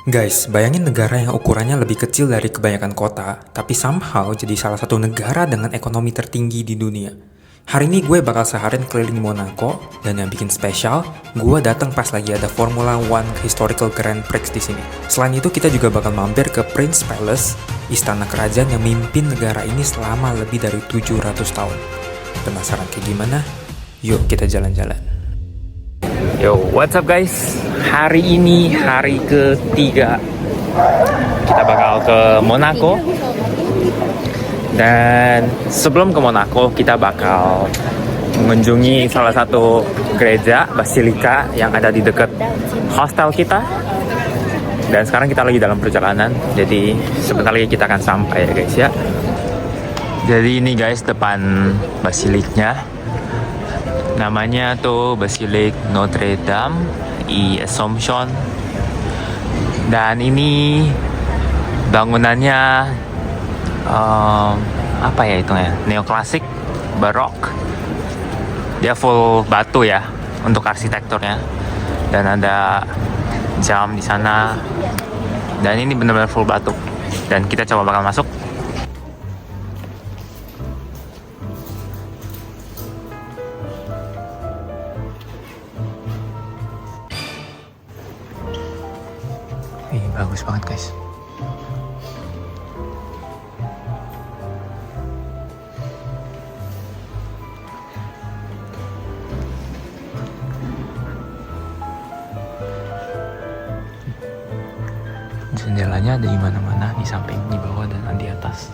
Guys, bayangin negara yang ukurannya lebih kecil dari kebanyakan kota, tapi somehow jadi salah satu negara dengan ekonomi tertinggi di dunia. Hari ini gue bakal seharian keliling Monaco, dan yang bikin spesial, gue datang pas lagi ada Formula One Historical Grand Prix di sini. Selain itu, kita juga bakal mampir ke Prince Palace, istana kerajaan yang mimpin negara ini selama lebih dari 700 tahun. Penasaran kayak gimana? Yuk kita jalan-jalan. Yo, what's up guys? Hari ini hari ketiga kita bakal ke Monaco. Dan sebelum ke Monaco, kita bakal mengunjungi salah satu gereja, Basilika, yang ada di dekat hostel kita. Dan sekarang kita lagi dalam perjalanan, jadi sebentar lagi kita akan sampai ya guys ya. Jadi ini guys depan basiliknya. Namanya tuh Basilik Notre Dame di Assumption. Dan ini bangunannya apa ya itu ya, neoklasik, barok. Dia full batu ya untuk arsitekturnya. Dan ada jam di sana. Dan ini benar-benar full batu. Dan kita coba bakal masuk. Bagus banget guys. Jendelanya ada di mana-mana, di samping, di bawah, dan di atas.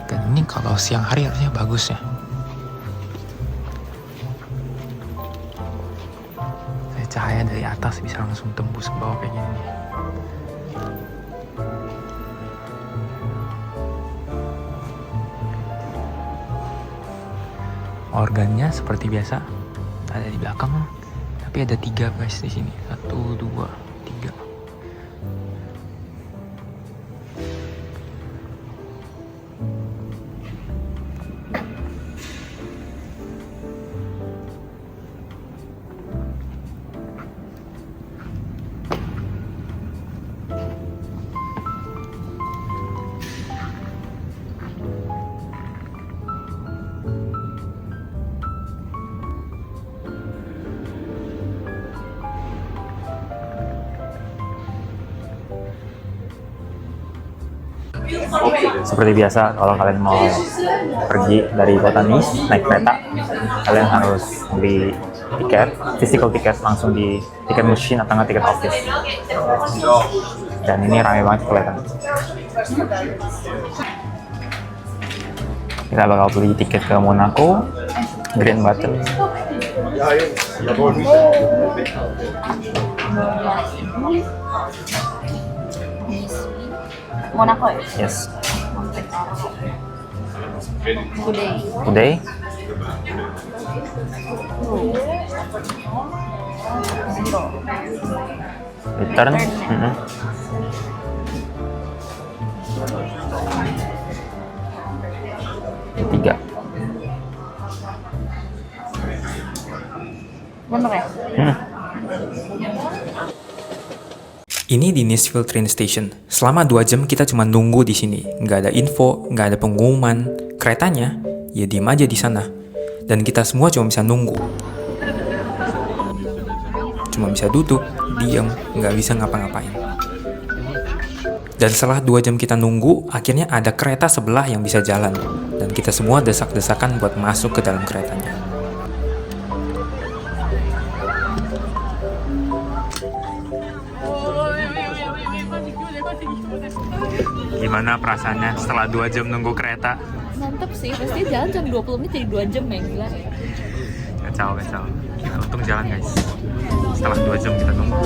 Dan ini kalau siang hari harusnya bagus ya. Cahaya dari atas bisa langsung tembus ke bawah kayak gini. Organnya seperti biasa ada di belakang, tapi ada 3 guys di sini. 1, 2, 3. Seperti biasa, kalau kalian mau pergi dari kota Nice naik kereta, kalian harus beli tiket, physical tiket langsung di tiket machine atau nggak tiket office. Dan ini ramai banget kelihatan. Kita bakal beli tiket ke Monaco, Grand Button. Monaco ya? Yes. Today. Return. Tiga. Bener ya? Ini di Niceville Train Station. Selama 2 jam kita cuma nunggu di sini. Nggak ada info, nggak ada pengumuman. Keretanya, ya diem aja di sana. Dan kita semua cuma bisa nunggu. Cuma bisa duduk, diem, nggak bisa ngapa-ngapain. Dan setelah 2 jam kita nunggu, akhirnya ada kereta sebelah yang bisa jalan. Dan kita semua desak-desakan buat masuk ke dalam keretanya. Gimana perasaannya setelah 2 jam nunggu kereta? Mantep sih, pasti jalan cuma 20 menit jadi 2 jam ya, gila. Kacau. Nah, untung jalan guys. Setelah 2 jam kita nunggu.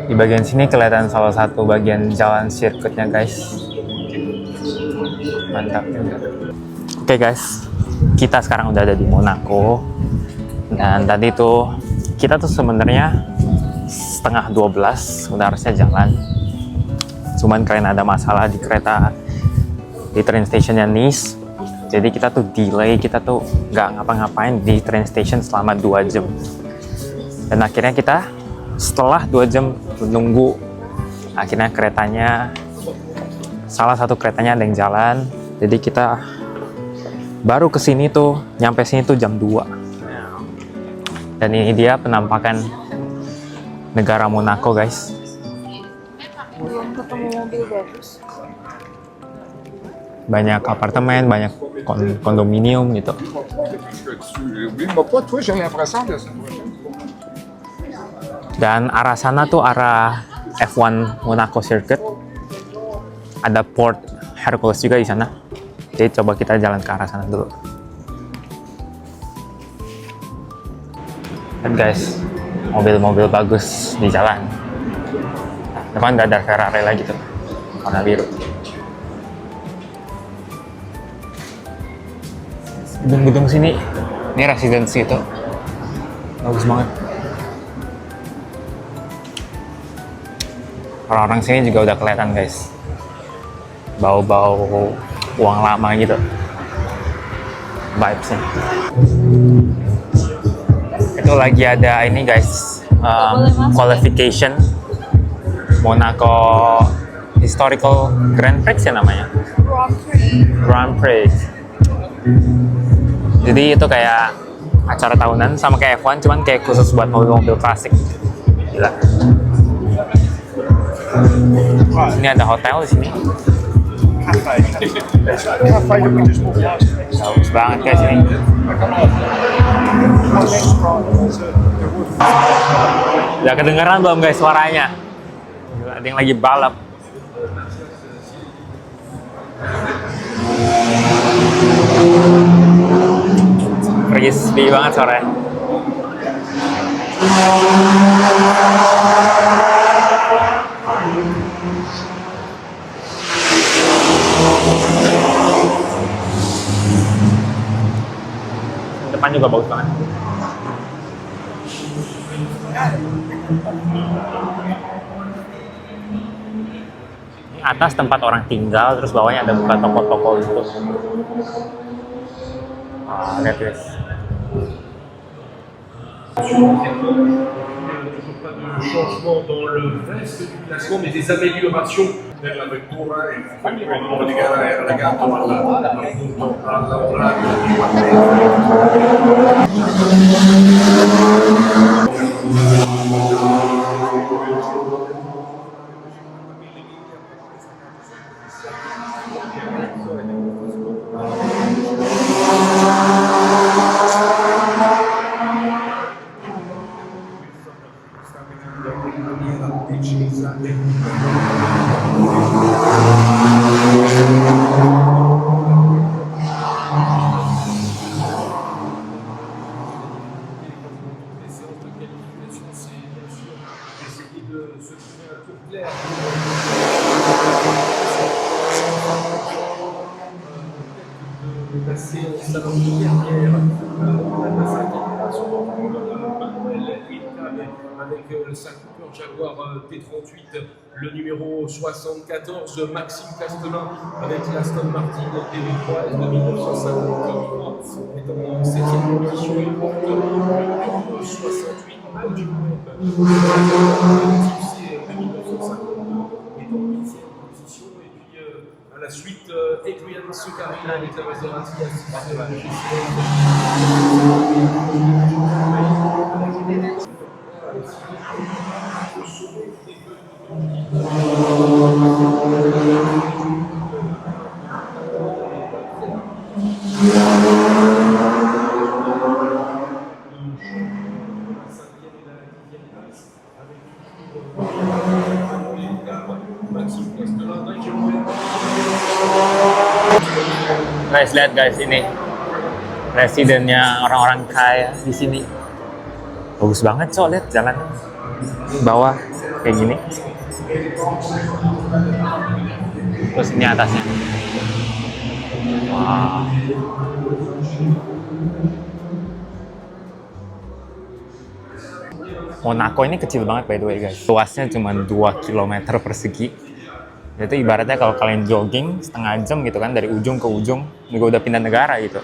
Di bagian sini kelihatan salah satu bagian jalan sirkuitnya guys. Mantap juga. Oke guys, kita sekarang udah ada di Monaco. Dan tadi tuh kita tuh sebenarnya setengah 12 udah harusnya jalan. Cuman karena ada masalah di kereta di train stationnya Nice, jadi kita tuh delay, kita tuh nggak ngapa-ngapain di train station selama 2 jam. Dan akhirnya kita setelah 2 jam menunggu, akhirnya keretanya, salah satu keretanya ada yang jalan. Jadi kita baru kesini tuh, nyampe sini tuh jam 2. Dan ini dia penampakan negara Monaco, guys. Belum ketemu mobil bagus. Banyak apartemen, banyak kondominium gitu. Dan arah sana tuh arah F1 Monaco Circuit. Ada Port Hercules juga di sana. Jadi coba kita jalan ke arah sana dulu. Lihat guys, mobil-mobil bagus di jalan. Depan nggak ada Ferrari lagi tuh, warna biru. Gedung-gedung sini, ini residensi itu, bagus banget. Orang-orang sini juga udah kelihatan guys, bau-bau uang lama gitu, vibes-nya. Itu lagi ada ini guys, qualification Monaco Historical Grand Prix ya namanya. Grand Prix. Jadi itu kayak acara tahunan sama kayak F1, cuman kayak khusus buat mobil-mobil klasik. Gila. Ini ada hotel di sini. Bagus banget guys ini. Udah kedengeran belum guys suaranya? Gila, ada yang lagi balap. Crispy banget suaranya. Depan juga bagus banget. Ini atas tempat orang tinggal, terus bawahnya ada buka toko-toko gitu. Wah, lihat guys. Changement dans le reste du classement, mais des améliorations vers la vettura e quello di gara era legato passer en salon de carrière, on a passé à Manuel Ricard avec le 5 coupeur Jaguar T38, le numéro 74, Maxime Castelin avec l'Aston Martin DB3 de 1950, est en 7e position, il porte le numéro 68, du groupe de 1950 est en 8e position, et puis à la suite Adrian Succarina avec la Maserati Guys, lihat guys, ini residennya orang-orang kaya di sini. Bagus banget, cok, lihat jalan bawah kayak gini. Terus ini atasnya. Wow. Monaco ini kecil banget by the way guys. Luasnya cuma 2 km persegi. Itu ibaratnya kalau kalian jogging setengah jam gitu kan, dari ujung ke ujung, juga udah pindah negara gitu.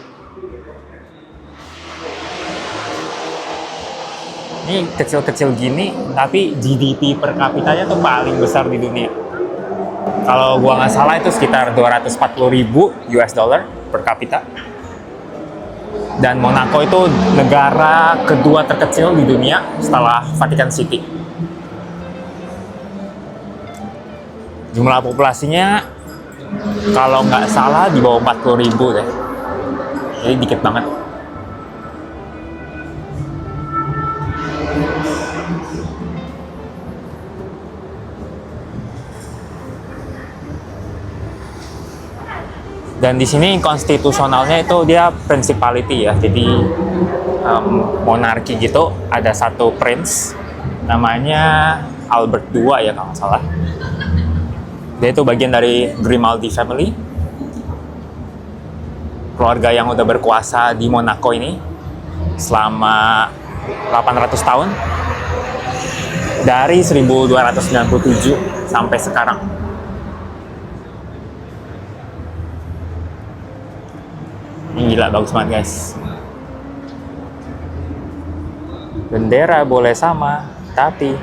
Ini kecil-kecil gini, tapi GDP per kapitanya tuh paling besar di dunia. Kalau gua nggak salah itu sekitar 240.000 US dollar per kapita. Dan Monaco itu negara kedua terkecil di dunia setelah Vatican City. Jumlah populasinya kalau nggak salah di bawah 40.000 deh. Jadi dikit banget. Dan di sini konstitusionalnya itu dia principality ya, jadi monarki gitu. Ada satu prince, namanya Albert II ya kalau nggak salah. Dia itu bagian dari Grimaldi family, keluarga yang udah berkuasa di Monaco ini selama 800 tahun, dari 1297 sampai sekarang. Ini gila, bagus banget guys. Bendera boleh sama, tapi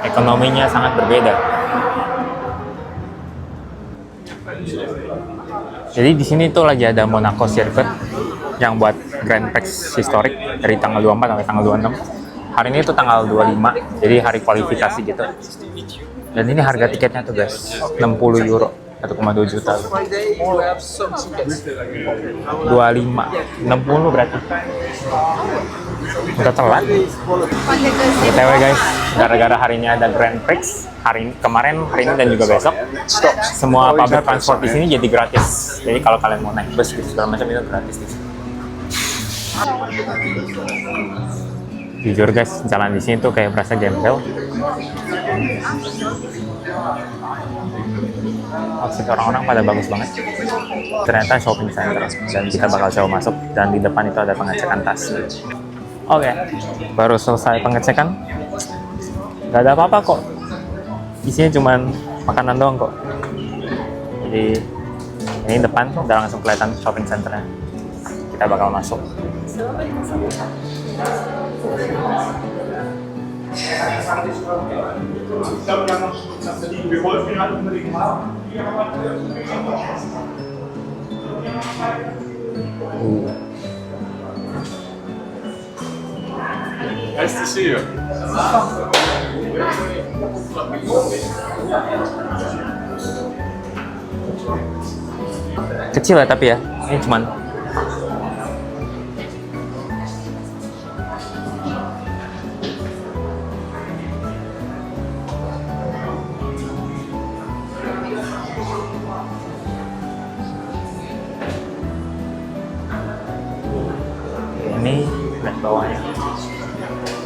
ekonominya sangat berbeda. Jadi di sini tuh lagi ada Monaco Circuit yang buat Grand Prix historik dari tanggal 24 sampai tanggal 26. Hari ini tuh tanggal 25, jadi hari kualifikasi gitu. Dan ini harga tiketnya tuh guys, 60 euro. 1,2 juta. 25, 60 berarti. Udah telat. BTW guys, gara-gara hari ini ada Grand Prix, hari ini dan juga besok, semua public transport di sini jadi gratis. Jadi kalau kalian mau naik bus gitu segala macam itu gratis di sini. Jujur guys, jalan di sini tuh kayak berasa gembel. Outfit orang-orang pada bagus banget. Ternyata shopping center dan kita bakal coba masuk, dan di depan itu ada pengecekan tas. Oke, baru selesai pengecekan. Gak ada apa-apa kok. Isinya cuman makanan doang kok. Jadi ini depan udah langsung kelihatan shopping centernya. Kita bakal masuk. Nice to see you. Kecil ya tapi ya, ini cuman ini lihat bawahnya.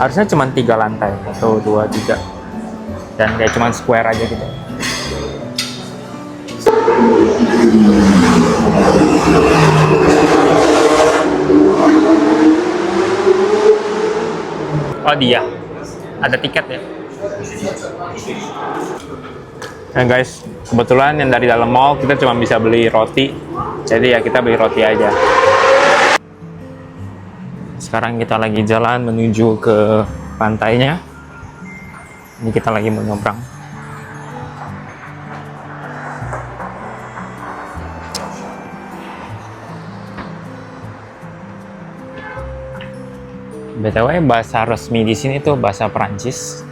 Harusnya cuma 3 lantai, 1, 2, 3, dan kayak cuma square aja gitu. Oh dia, ada tiket ya. Nah guys, kebetulan yang dari dalam mall kita cuma bisa beli roti, jadi ya kita beli roti aja. Sekarang kita lagi jalan menuju ke pantainya. Ini kita lagi mau nyebrang. BTW bahasa resmi di sini tuh bahasa Perancis.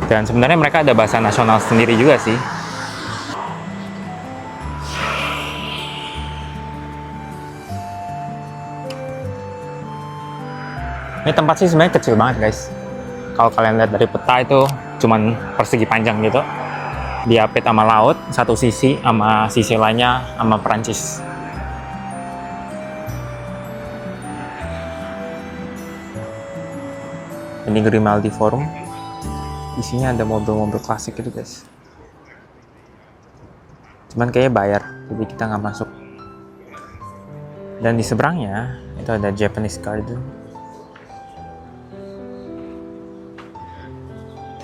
Dan sebenarnya mereka ada bahasa nasional sendiri juga sih. Ini tempat sih sebenarnya kecil banget guys. Kalau kalian lihat dari peta itu cuman persegi panjang gitu. Diapit sama laut, satu sisi sama sisi lainnya sama Perancis. Ini Grimaldi Forum. Isinya ada mobil-mobil klasik gitu guys. Cuman kayaknya bayar, jadi kita nggak masuk. Dan di seberangnya itu ada Japanese Garden.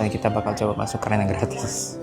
dan kita bakal coba masuk arena gratis.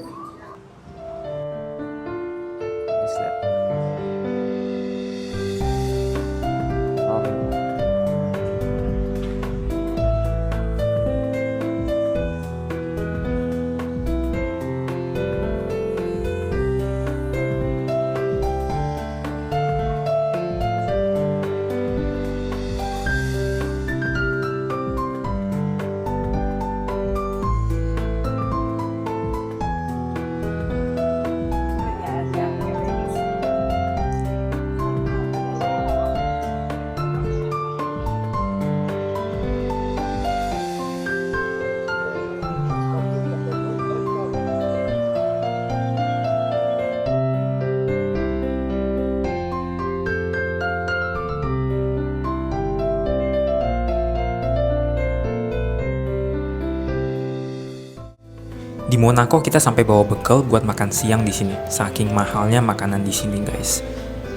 Di Monaco kita sampai bawa bekal buat makan siang di sini. Saking mahalnya makanan di sini, guys.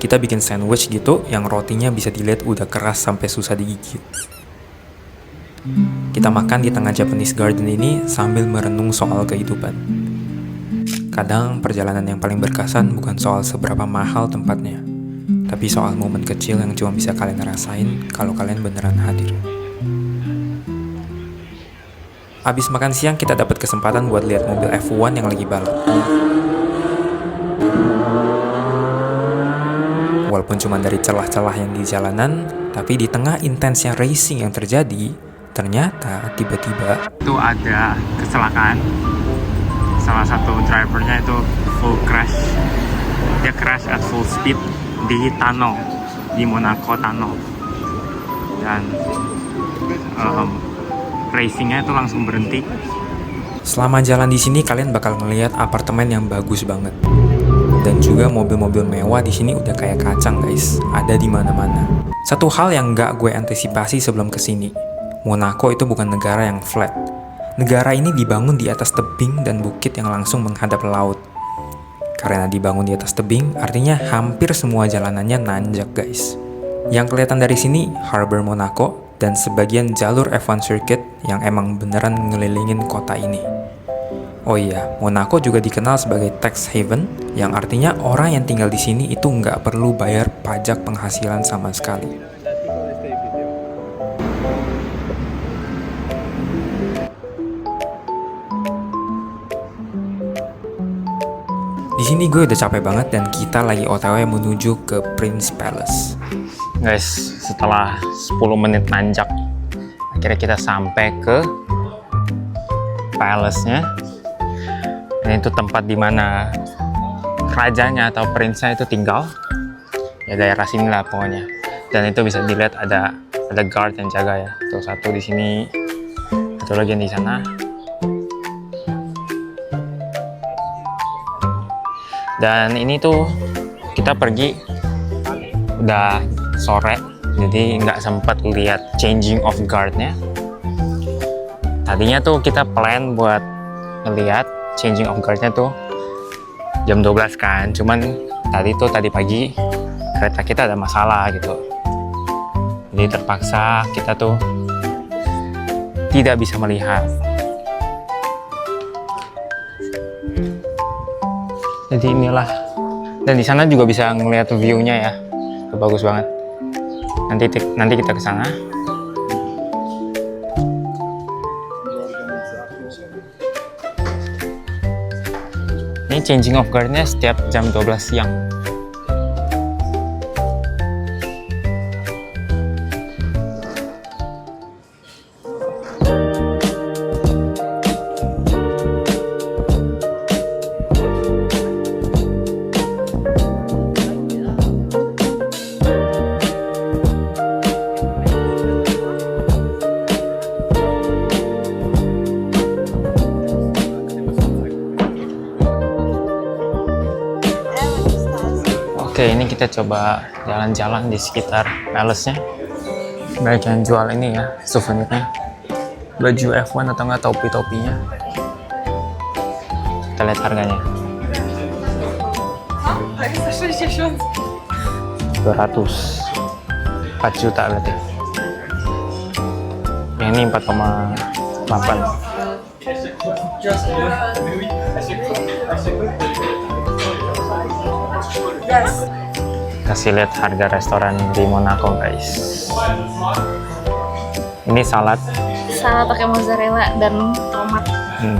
Kita bikin sandwich gitu yang rotinya bisa dilihat udah keras sampai susah digigit. Kita makan di tengah Japanese Garden ini sambil merenung soal kehidupan. Kadang perjalanan yang paling berkesan bukan soal seberapa mahal tempatnya, tapi soal momen kecil yang cuma bisa kalian rasain kalau kalian beneran hadir. Abis makan siang kita dapat kesempatan buat lihat mobil F1 yang lagi balap. Walaupun cuma dari celah-celah yang di jalanan, tapi di tengah intensnya racing yang terjadi, ternyata tiba-tiba itu ada kecelakaan. Salah satu drivernya itu full crash. Dia crash at full speed di tunnel, di Monaco tunnel. Dan racingnya itu langsung berhenti. Selama jalan di sini kalian bakal melihat apartemen yang bagus banget. Dan juga mobil-mobil mewah di sini udah kayak kacang, guys. Ada di mana-mana. Satu hal yang nggak gue antisipasi sebelum kesini, Monaco itu bukan negara yang flat. Negara ini dibangun di atas tebing dan bukit yang langsung menghadap laut. Karena dibangun di atas tebing, artinya hampir semua jalanannya nanjak, guys. Yang kelihatan dari sini, Harbor Monaco, dan sebagian jalur F1 circuit yang emang beneran ngelilingin kota ini. Oh iya, Monaco juga dikenal sebagai tax haven, yang artinya orang yang tinggal di sini itu nggak perlu bayar pajak penghasilan sama sekali. Di sini gue udah capek banget dan kita lagi OTW menuju ke Prince Palace. Guys, setelah 10 menit nanjak, akhirnya kita sampai ke palace-nya. Dan itu tempat dimana rajanya atau prince-nya itu tinggal. Ya daerah sini lah pokoknya. Dan itu bisa dilihat ada guard yang jaga ya. Tuh satu di sini, satu lagi yang di sana. Dan ini tuh kita pergi udah sore, jadi nggak sempat lihat changing of guard-nya. Tadinya tuh kita plan buat ngeliat changing of guard-nya tuh jam 12 kan, cuman tadi pagi kereta kita ada masalah gitu, jadi terpaksa kita tuh tidak bisa melihat. Jadi inilah, dan di sana juga bisa ngeliat view-nya ya, itu bagus banget. Nanti kita ke sana. Ini changing of guard-nya setiap jam 12 siang. Oke, ini kita coba jalan-jalan di sekitar palace-nya. Banyak yang jual ini ya, souvenirnya. Baju F1 atau enggak topi-topinya. Kita lihat harganya. 4 juta berarti. Yang ini 4,8. Kasih lihat harga restoran di Monaco guys. Ini salad. Salad pakai mozzarella dan tomat.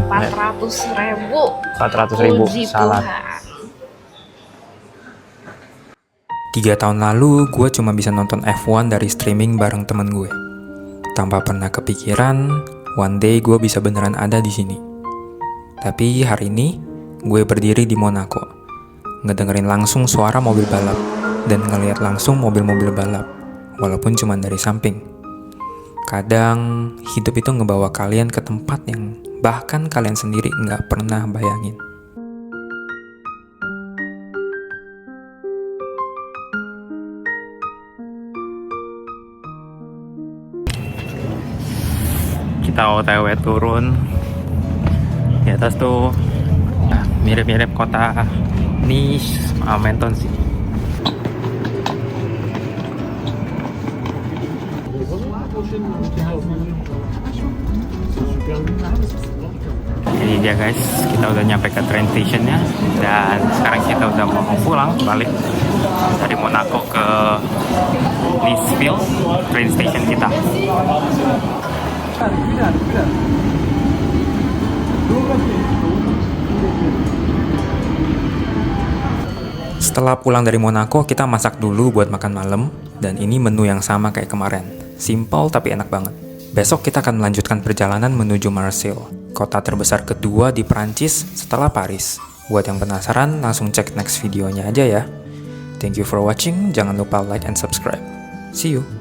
400.000. 400.000 salad. 3 tahun lalu, gue cuma bisa nonton F1 dari streaming bareng temen gue. Tanpa pernah kepikiran, one day gue bisa beneran ada di sini. Tapi hari ini, gue berdiri di Monaco, ngedengerin langsung suara mobil balap, dan ngeliat langsung mobil-mobil balap, walaupun cuma dari samping. Kadang, hidup itu ngebawa kalian ke tempat yang bahkan kalian sendiri nggak pernah bayangin. Kita OTW turun. Di atas tuh mirip-mirip kota Nice sama Menton sih. Jadi dia guys, kita udah nyampe ke train stationnya dan sekarang kita udah mau pulang balik dari Monaco ke Niceville, train station kita. Setelah pulang dari Monaco, kita masak dulu buat makan malam, dan ini menu yang sama kayak kemarin. Simple tapi enak banget. Besok kita akan melanjutkan perjalanan menuju Marseille, kota terbesar kedua di Prancis setelah Paris. Buat yang penasaran, langsung cek next videonya aja ya. Thank you for watching, jangan lupa like and subscribe. See you!